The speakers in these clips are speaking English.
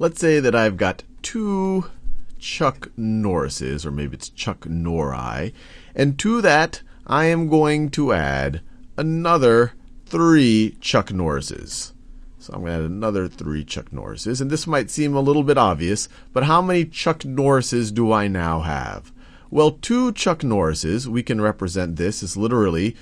let's say that I've got 2 Chuck Norrises, or maybe it's Chuck Norri, and to that I am going to add another 3 Chuck Norrises. So I'm going to add another 3 Chuck Norrises, and this might seem a little bit obvious, but how many Chuck Norrises do I now have? Well, 2 Chuck Norrises, we can represent this as literally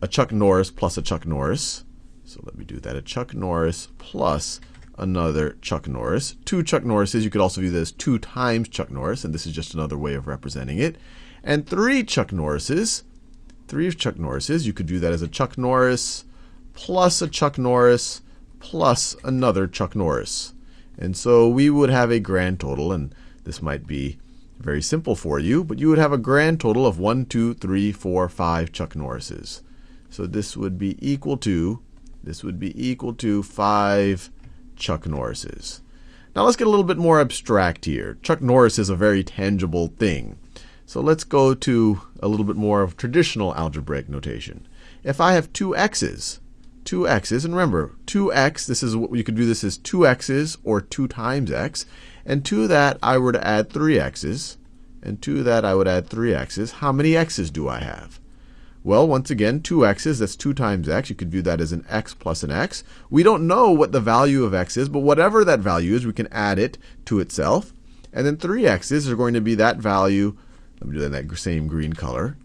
a Chuck Norris plus a Chuck Norris. So let me do that. A Chuck Norris plus another Chuck Norris. 2 Chuck Norrises, you could also view this as 2 times Chuck Norris, and this is just another way of representing it. And 3 Chuck Norrises, 3 Chuck Norrises, you could view that as a Chuck Norris plus a Chuck Norris plus another Chuck Norris. And so we would have a grand total, and this might be very simple for you, but you would have a grand total of 1, 2, 3, 4, 5 Chuck Norrises. So this would be equal to 5 Chuck Norrises. Now let's get a little bit more abstract here. Chuck Norris is a very tangible thing. So let's go to a little bit more of traditional algebraic notation. If I have 2 x's, and remember, 2x, this is what you could do this as 2x's or 2 times x, and to that I were to add 3x's, and to that I would add 3x's. How many x's do I have? Well, once again, 2x's, that's 2 times x. You could view that as an x plus an x. We don't know what the value of x is, but whatever that value is, we can add it to itself. And then 3x's are going to be that value. Let me do that in that same green color.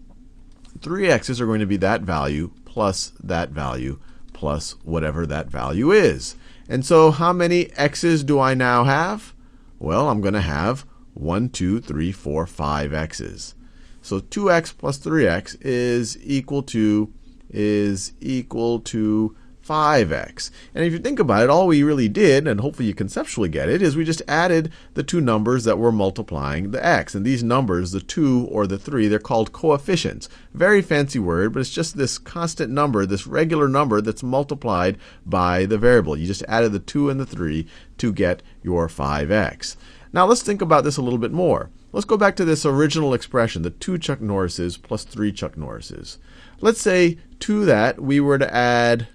3x's are going to be that value plus whatever that value is. And so how many x's do I now have? Well, I'm going to have 1, 2, 3, 4, 5 x's. So 2x plus 3x is equal to 5x. And if you think about it, all we really did, and hopefully you conceptually get it, is we just added the 2 numbers that were multiplying the x. And these numbers, the 2 or the 3, they're called coefficients. Very fancy word, but it's just this constant number, this regular number that's multiplied by the variable. You just added the 2 and the 3 to get your 5x. Now let's think about this a little bit more. Let's go back to this original expression, the 2 Chuck Norrises plus 3 Chuck Norrises. Let's say to that we were to add,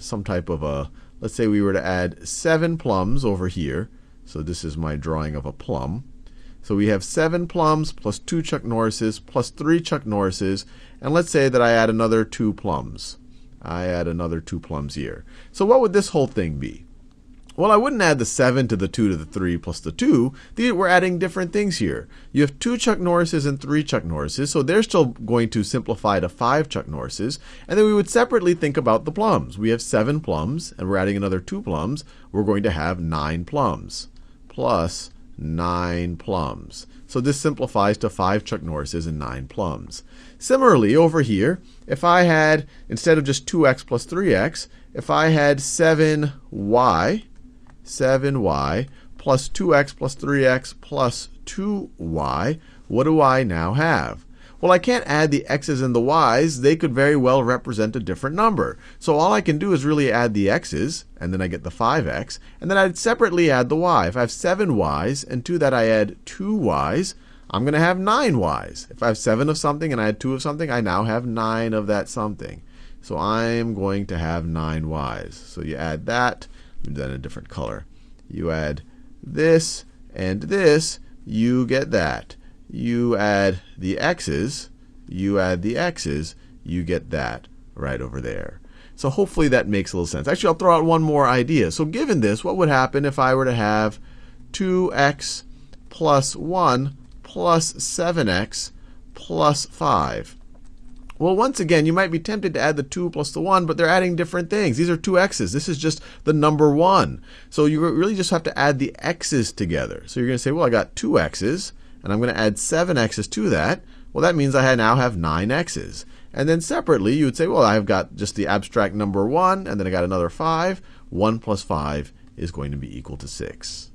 some type of a, let's say we were to add 7 plums over here. So this is my drawing of a plum. So we have 7 plums plus 2 Chuck Norrises plus 3 Chuck Norrises, and let's say that I add another 2 plums. I add another 2 plums here. So what would this whole thing be? Well, I wouldn't add the 7 to the 2 to the 3 plus the 2. We're adding different things here. You have 2 Chuck Norrises and 3 Chuck Norrises, so they're still going to simplify to 5 Chuck Norrises. And then we would separately think about the plums. We have 7 plums, and we're adding another 2 plums. We're going to have 9 plums plus 9 plums. So this simplifies to 5 Chuck Norrises and 9 plums. Similarly, over here, if I had, instead of just 2x plus 3x, if I had 7y plus 2x plus 3x plus 2y, what do I now have? Well, I can't add the x's and the y's. They could very well represent a different number. So all I can do is really add the x's, and then I get the 5x, and then I'd separately add the y. If I have 7 y's, and to that I add 2 y's, I'm going to have 9 y's. If I have 7 of something and I add 2 of something, I now have 9 of that something. So I'm going to have 9 y's. So you add that. Let me do that in a different color. You add this and this, you get that. You add the x's, you get that right over there. So hopefully that makes a little sense. Actually, I'll throw out one more idea. So given this, what would happen if I were to have 2x plus 1 plus 7x plus 5? Well, once again, you might be tempted to add the 2 plus the 1, but they're adding different things. These are 2 x's. This is just the number 1. So you really just have to add the x's together. So you're going to say, well, I got 2 x's, and I'm going to add 7 x's to that. Well, that means I now have 9 x's. And then separately, you would say, well, I've got just the abstract number 1, and then I got another 5. 1 plus 5 is going to be equal to 6.